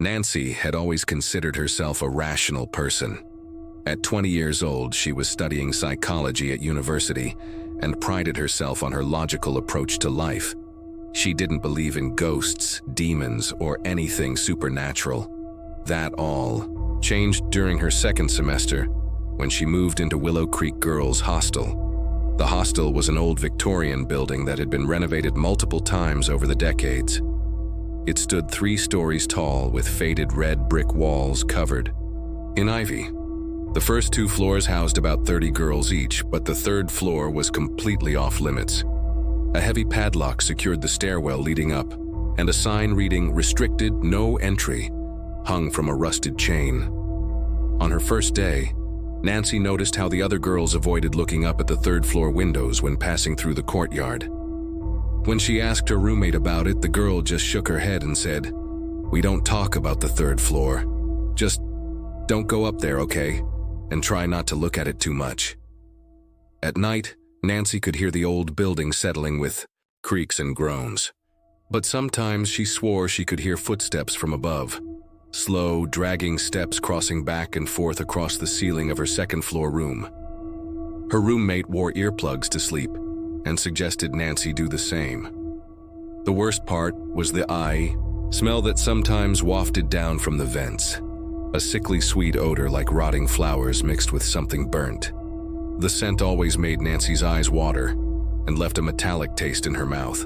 Nancy had always considered herself a rational person. At 20 years old, she was studying psychology at university and prided herself on her logical approach to life. She didn't believe in ghosts, demons, or anything supernatural. That all changed during her second semester when she moved into Willow Creek Girls' Hostel. The hostel was an old Victorian building that had been renovated multiple times over the decades. It stood 3 stories tall with faded red brick walls covered in ivy. The first 2 floors housed about 30 girls each, but the 3rd floor was completely off-limits. A heavy padlock secured the stairwell leading up, and a sign reading "Restricted, No Entry" hung from a rusted chain. On her first day, Nancy noticed how the other girls avoided looking up at the 3rd floor windows when passing through the courtyard. When she asked her roommate about it, the girl just shook her head and said, "We don't talk about the 3rd floor. Just don't go up there, okay? And try not to look at it too much." At night, Nancy could hear the old building settling with creaks and groans. But sometimes she swore she could hear footsteps from above. Slow, dragging steps crossing back and forth across the ceiling of her 2nd floor room. Her roommate wore earplugs to sleep and suggested Nancy do the same. The worst part was the smell that sometimes wafted down from the vents. A sickly sweet odor like rotting flowers mixed with something burnt. The scent always made Nancy's eyes water and left a metallic taste in her mouth.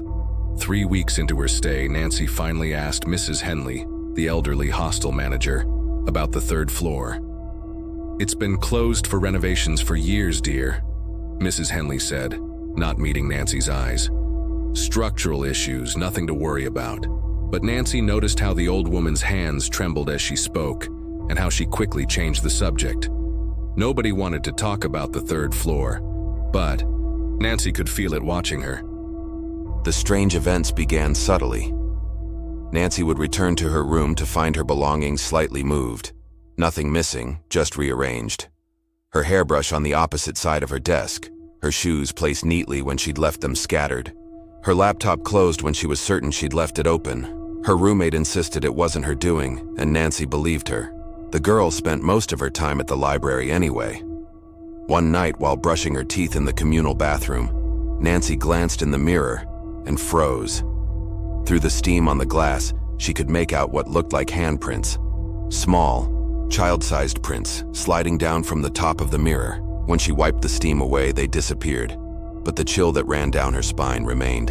3 weeks into her stay, Nancy finally asked Mrs. Henley, the elderly hostel manager, about the 3rd floor. "It's been closed for renovations for years, dear," Mrs. Henley said, not meeting Nancy's eyes. "Structural issues, nothing to worry about." But Nancy noticed how the old woman's hands trembled as she spoke, and how she quickly changed the subject. Nobody wanted to talk about the 3rd floor, but Nancy could feel it watching her. The strange events began subtly. Nancy would return to her room to find her belongings slightly moved. Nothing missing, just rearranged. Her hairbrush on the opposite side of her desk, her shoes placed neatly when she'd left them scattered. Her laptop closed when she was certain she'd left it open. Her roommate insisted it wasn't her doing, and Nancy believed her. The girl spent most of her time at the library anyway. One night, while brushing her teeth in the communal bathroom, Nancy glanced in the mirror and froze. Through the steam on the glass, she could make out what looked like handprints. Small, child-sized prints sliding down from the top of the mirror. When she wiped the steam away, they disappeared, but the chill that ran down her spine remained.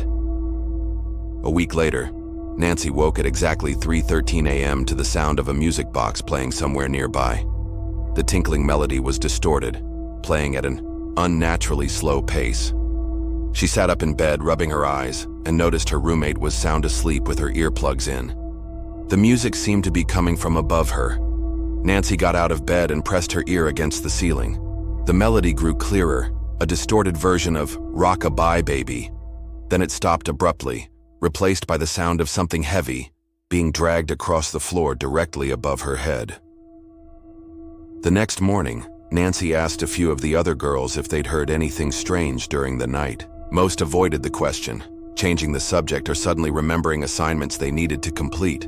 A week later, Nancy woke at exactly 3:13 a.m. to the sound of a music box playing somewhere nearby. The tinkling melody was distorted, playing at an unnaturally slow pace. She sat up in bed, rubbing her eyes, and noticed her roommate was sound asleep with her earplugs in. The music seemed to be coming from above her. Nancy got out of bed and pressed her ear against the ceiling. The melody grew clearer, a distorted version of "Rock-a-Bye Baby." Then it stopped abruptly, replaced by the sound of something heavy being dragged across the floor directly above her head. The next morning, Nancy asked a few of the other girls if they'd heard anything strange during the night. Most avoided the question, changing the subject or suddenly remembering assignments they needed to complete.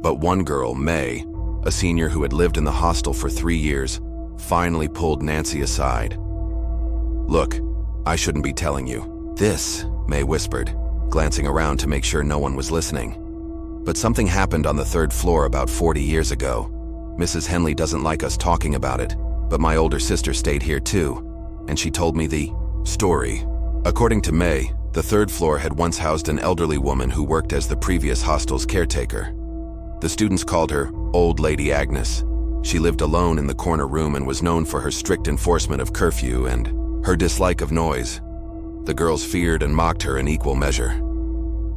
But one girl, May, a senior who had lived in the hostel for 3 years, finally pulled Nancy aside. "Look, I shouldn't be telling you this," May whispered, glancing around to make sure no one was listening. "But something happened on the 3rd floor about 40 years ago. Mrs. Henley doesn't like us talking about it, but my older sister stayed here too, and she told me the story." According to May, the 3rd floor had once housed an elderly woman who worked as the previous hostel's caretaker. The students called her Old Lady Agnes. She lived alone in the corner room and was known for her strict enforcement of curfew and her dislike of noise. The girls feared and mocked her in equal measure.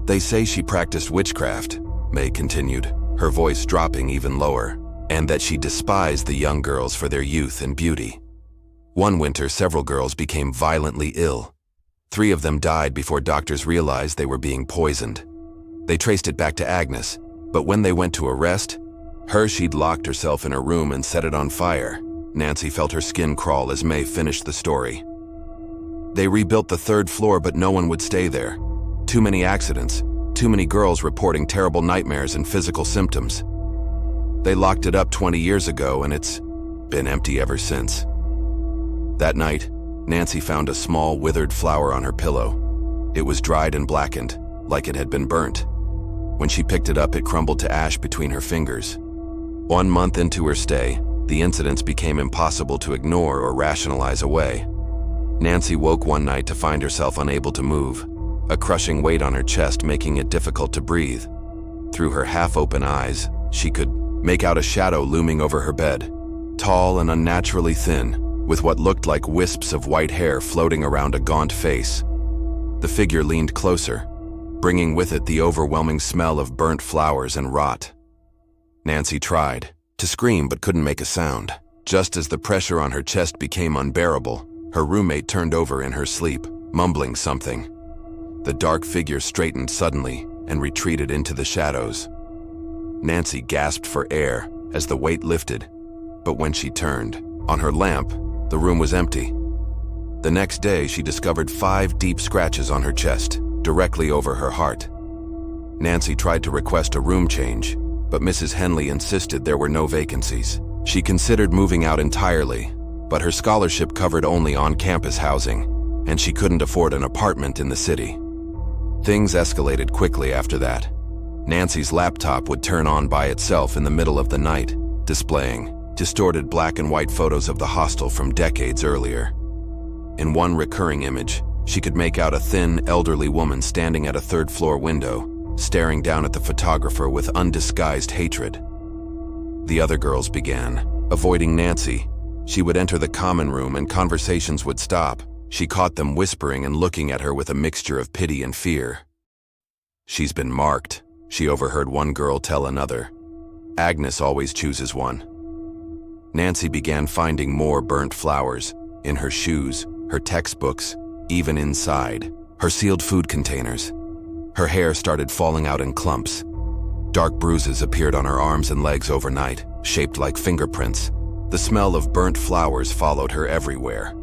"They say she practiced witchcraft," May continued, her voice dropping even lower, "and that she despised the young girls for their youth and beauty. One winter, several girls became violently ill. 3 of them died before doctors realized they were being poisoned. They traced it back to Agnes, but when they went to arrest her, she'd locked herself in her room and set it on fire." Nancy felt her skin crawl as May finished the story. "They rebuilt the 3rd floor, but no one would stay there. Too many accidents, too many girls reporting terrible nightmares and physical symptoms. They locked it up 20 years ago and it's been empty ever since. That night, Nancy found a small, withered flower on her pillow. It was dried and blackened, like it had been burnt. When she picked it up, it crumbled to ash between her fingers. 1 month into her stay, the incidents became impossible to ignore or rationalize away. Nancy woke one night to find herself unable to move, a crushing weight on her chest making it difficult to breathe. Through her half-open eyes, she could make out a shadow looming over her bed, tall and unnaturally thin, with what looked like wisps of white hair floating around a gaunt face. The figure leaned closer, bringing with it the overwhelming smell of burnt flowers and rot. Nancy tried to scream but couldn't make a sound. Just as the pressure on her chest became unbearable, her roommate turned over in her sleep, mumbling something. The dark figure straightened suddenly and retreated into the shadows. Nancy gasped for air as the weight lifted, but when she turned, on her lamp, the room was empty. The next day, she discovered 5 deep scratches on her chest, directly over her heart. Nancy tried to request a room change, but Mrs. Henley insisted there were no vacancies. She considered moving out entirely, but her scholarship covered only on-campus housing, and she couldn't afford an apartment in the city. Things escalated quickly after that. Nancy's laptop would turn on by itself in the middle of the night, displaying distorted black and white photos of the hostel from decades earlier. In one recurring image, she could make out a thin, elderly woman standing at a third-floor window, staring down at the photographer with undisguised hatred. The other girls began avoiding Nancy. She would enter the common room and conversations would stop. She caught them whispering and looking at her with a mixture of pity and fear. "She's been marked," she overheard one girl tell another. "Agnes always chooses one." Nancy began finding more burnt flowers in her shoes, her textbooks, even inside her sealed food containers. Her hair started falling out in clumps. Dark bruises appeared on her arms and legs overnight, shaped like fingerprints. The smell of burnt flowers followed her everywhere.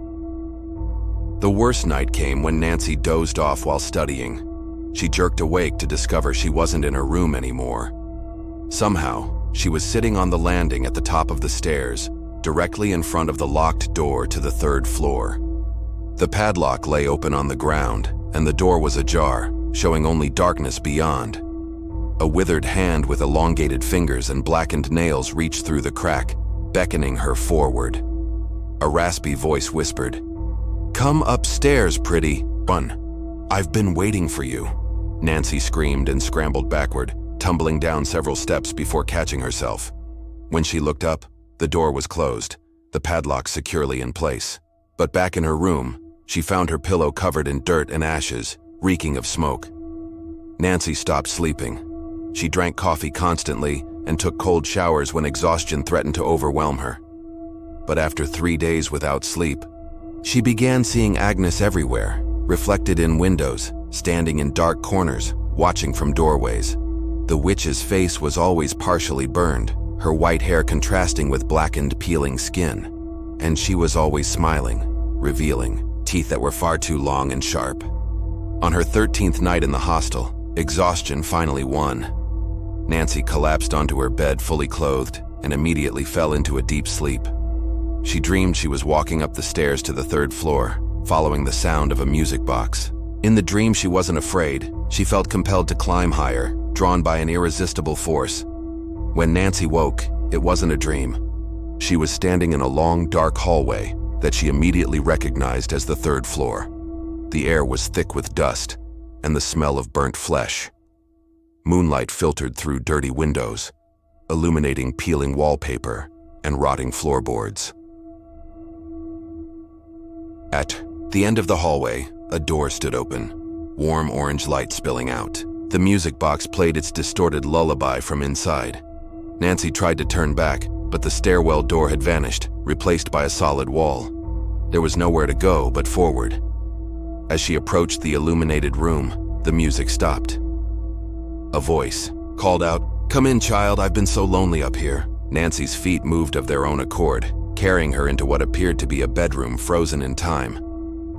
The worst night came when Nancy dozed off while studying. She jerked awake to discover she wasn't in her room anymore. Somehow, she was sitting on the landing at the top of the stairs, directly in front of the locked door to the 3rd floor. The padlock lay open on the ground, and the door was ajar, showing only darkness beyond. A withered hand with elongated fingers and blackened nails reached through the crack, beckoning her forward. A raspy voice whispered, "Come upstairs, pretty one. I've been waiting for you." Nancy screamed and scrambled backward, tumbling down several steps before catching herself. When she looked up, the door was closed, the padlock securely in place. But back in her room, she found her pillow covered in dirt and ashes, reeking of smoke. Nancy stopped sleeping. She drank coffee constantly and took cold showers when exhaustion threatened to overwhelm her. But after 3 days without sleep, she began seeing Agnes everywhere, reflected in windows, standing in dark corners, watching from doorways. The witch's face was always partially burned, her white hair contrasting with blackened, peeling skin. And she was always smiling, revealing teeth that were far too long and sharp. On her 13th night in the hostel, exhaustion finally won. Nancy collapsed onto her bed fully clothed and immediately fell into a deep sleep. She dreamed she was walking up the stairs to the 3rd floor, following the sound of a music box. In the dream, she wasn't afraid. She felt compelled to climb higher, drawn by an irresistible force. When Nancy woke, it wasn't a dream. She was standing in a long, dark hallway that she immediately recognized as the 3rd floor. The air was thick with dust and the smell of burnt flesh. Moonlight filtered through dirty windows, illuminating peeling wallpaper and rotting floorboards. At the end of the hallway, a door stood open, warm orange light spilling out. The music box played its distorted lullaby from inside. Nancy tried to turn back, but the stairwell door had vanished, replaced by a solid wall. There was nowhere to go but forward. As she approached the illuminated room, the music stopped. A voice called out, "Come in, child, I've been so lonely up here." Nancy's feet moved of their own accord, carrying her into what appeared to be a bedroom frozen in time.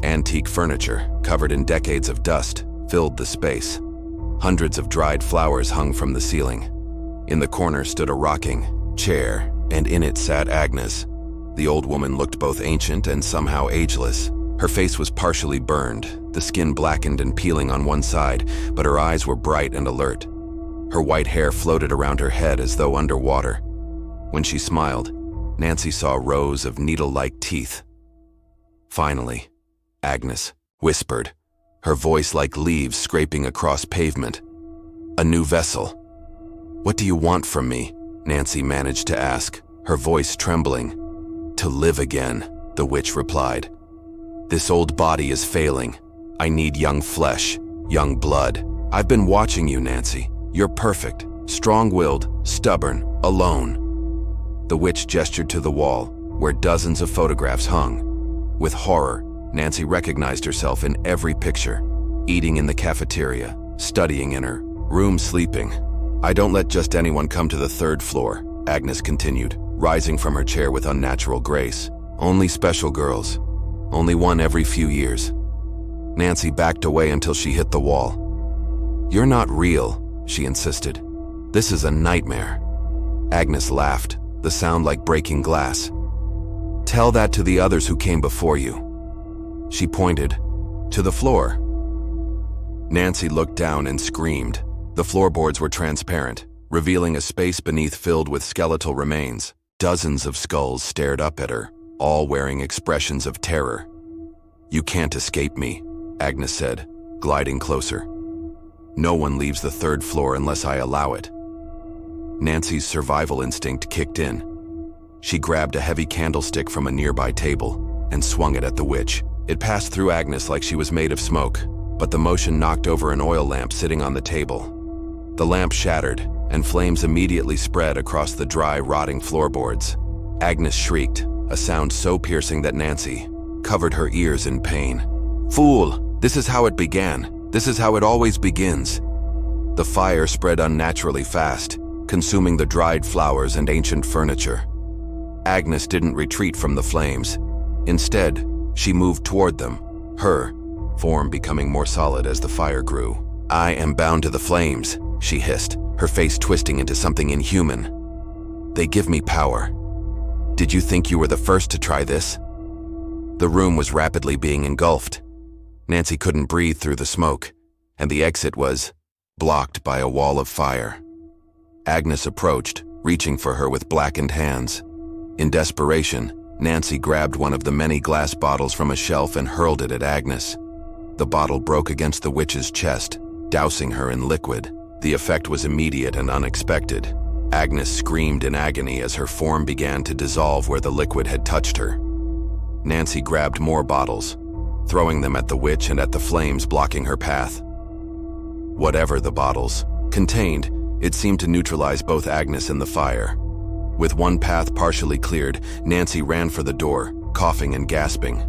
Antique furniture, covered in decades of dust, filled the space. Hundreds of dried flowers hung from the ceiling. In the corner stood a rocking chair, and in it sat Agnes. The old woman looked both ancient and somehow ageless. Her face was partially burned, the skin blackened and peeling on one side, but her eyes were bright and alert. Her white hair floated around her head as though underwater. When she smiled, Nancy saw rows of needle-like teeth. "Finally," Agnes whispered, her voice like leaves scraping across pavement. "A new vessel." "What do you want from me?" Nancy managed to ask, her voice trembling. "To live again," the witch replied. "This old body is failing. I need young flesh, young blood. I've been watching you, Nancy. You're perfect, strong-willed, stubborn, alone." The witch gestured to the wall, where dozens of photographs hung. With horror, Nancy recognized herself in every picture, eating in the cafeteria, studying in her room, sleeping. "I don't let just anyone come to the third floor," Agnes continued, rising from her chair with unnatural grace. "Only special girls. Only one every few years." Nancy backed away until she hit the wall. "You're not real," she insisted. "This is a nightmare." Agnes laughed, the sound like breaking glass. "Tell that to the others who came before you." She pointed to the floor. Nancy looked down and screamed. The floorboards were transparent, revealing a space beneath filled with skeletal remains. Dozens of skulls stared up at her, all wearing expressions of terror. "You can't escape me," Agnes said, gliding closer. "No one leaves the third floor unless I allow it." Nancy's survival instinct kicked in. She grabbed a heavy candlestick from a nearby table and swung it at the witch. It passed through Agnes like she was made of smoke, but the motion knocked over an oil lamp sitting on the table. The lamp shattered, and flames immediately spread across the dry, rotting floorboards. Agnes shrieked, a sound so piercing that Nancy covered her ears in pain. "Fool! This is how it began. This is how it always begins." The fire spread unnaturally fast, consuming the dried flowers and ancient furniture. Agnes didn't retreat from the flames. Instead, she moved toward them, her form becoming more solid as the fire grew. "I am bound to the flames," she hissed, her face twisting into something inhuman. "They give me power. Did you think you were the first to try this?" The room was rapidly being engulfed. Nancy couldn't breathe through the smoke, and the exit was blocked by a wall of fire. Agnes approached, reaching for her with blackened hands. In desperation, Nancy grabbed one of the many glass bottles from a shelf and hurled it at Agnes. The bottle broke against the witch's chest, dousing her in liquid. The effect was immediate and unexpected. Agnes screamed in agony as her form began to dissolve where the liquid had touched her. Nancy grabbed more bottles, throwing them at the witch and at the flames blocking her path. Whatever the bottles contained, it seemed to neutralize both Agnes and the fire. With one path partially cleared, Nancy ran for the door, coughing and gasping.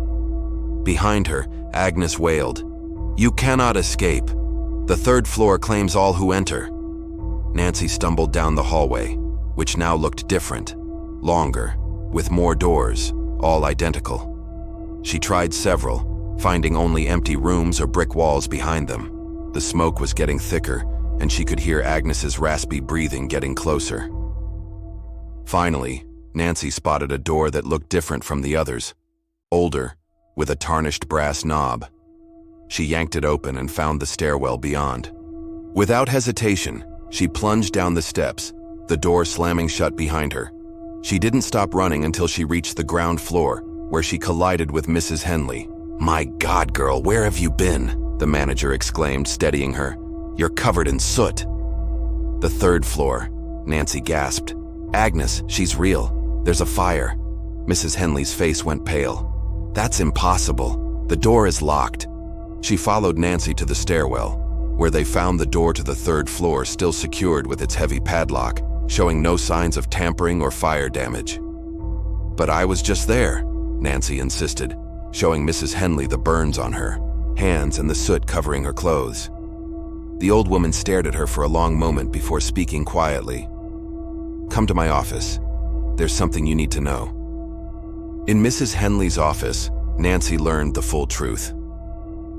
Behind her, Agnes wailed, "You cannot escape. The third floor claims all who enter." Nancy stumbled down the hallway, which now looked different, longer, with more doors, all identical. She tried several, finding only empty rooms or brick walls behind them. The smoke was getting thicker, and she could hear Agnes's raspy breathing getting closer. Finally, Nancy spotted a door that looked different from the others, older, with a tarnished brass knob. She yanked it open and found the stairwell beyond. Without hesitation, she plunged down the steps, the door slamming shut behind her. She didn't stop running until she reached the ground floor, where she collided with Mrs. Henley. "My God, girl, where have you been?" the manager exclaimed, steadying her. "You're covered in soot." "The third floor," Nancy gasped. "Agnes, she's real. There's a fire." Mrs. Henley's face went pale. "That's impossible. The door is locked." She followed Nancy to the stairwell, where they found the door to the third floor still secured with its heavy padlock, showing no signs of tampering or fire damage. "But I was just there," Nancy insisted, showing Mrs. Henley the burns on her hands and the soot covering her clothes. The old woman stared at her for a long moment before speaking quietly. "Come to my office. There's something you need to know." In Mrs. Henley's office, Nancy learned the full truth.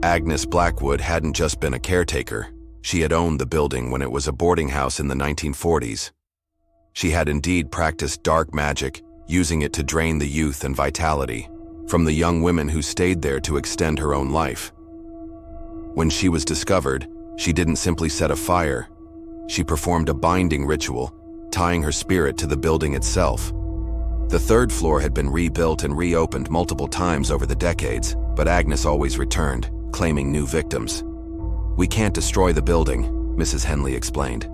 Agnes Blackwood hadn't just been a caretaker. She had owned the building when it was a boarding house in the 1940s. She had indeed practiced dark magic, using it to drain the youth and vitality from the young women who stayed there to extend her own life. When she was discovered, she didn't simply set a fire. She performed a binding ritual, tying her spirit to the building itself. The third floor had been rebuilt and reopened multiple times over the decades, but Agnes always returned, claiming new victims. "We can't destroy the building," Mrs. Henley explained.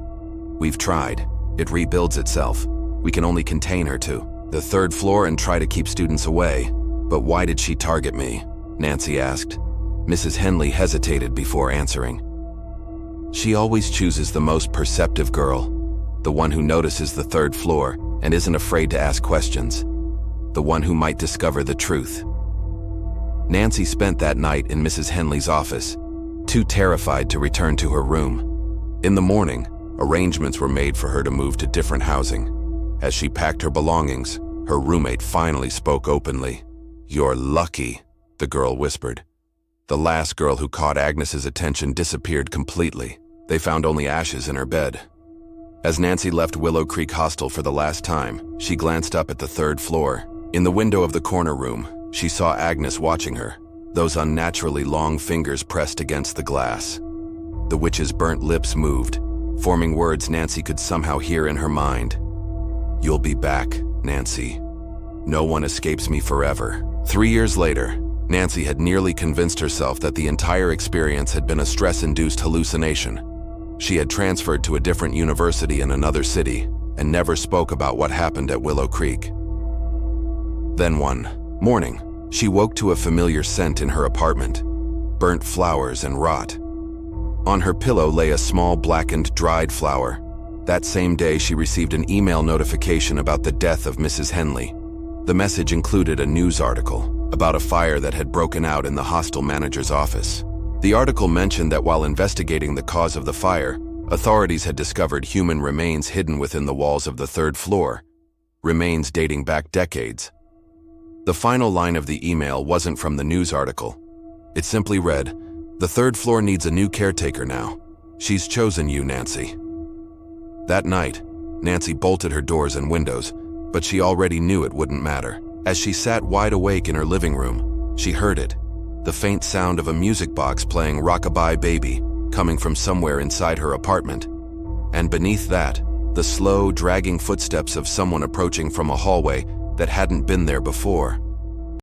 "We've tried. It rebuilds itself. We can only contain her to the third floor and try to keep students away." "But why did she target me?" Nancy asked. Mrs. Henley hesitated before answering. "She always chooses the most perceptive girl, the one who notices the third floor and isn't afraid to ask questions, the one who might discover the truth." Nancy spent that night in Mrs. Henley's office, too terrified to return to her room. In the morning, arrangements were made for her to move to different housing. As she packed her belongings, her roommate finally spoke openly. "You're lucky," the girl whispered. The last girl who caught Agnes's attention disappeared completely. They found only ashes in her bed. As Nancy left Willow Creek Hostel for the last time, she glanced up at the third floor. In the window of the corner room, she saw Agnes watching her, those unnaturally long fingers pressed against the glass. The witch's burnt lips moved, forming words Nancy could somehow hear in her mind. "You'll be back, Nancy. No one escapes me forever." 3 years later, Nancy had nearly convinced herself that the entire experience had been a stress-induced hallucination. She had transferred to a different university in another city and never spoke about what happened at Willow Creek. Then one morning, she woke to a familiar scent in her apartment, burnt flowers and rot. On her pillow lay a small blackened, dried flower. That same day, she received an email notification about the death of Mrs. Henley. The message included a news article about a fire that had broken out in the hostel manager's office. The article mentioned that while investigating the cause of the fire, authorities had discovered human remains hidden within the walls of the third floor, remains dating back decades. The final line of the email wasn't from the news article. It simply read, "The third floor needs a new caretaker now. She's chosen you, Nancy." That night, Nancy bolted her doors and windows, but she already knew it wouldn't matter. As she sat wide awake in her living room, she heard it, the faint sound of a music box playing Rockabye Baby, coming from somewhere inside her apartment. And beneath that, the slow, dragging footsteps of someone approaching from a hallway that hadn't been there before.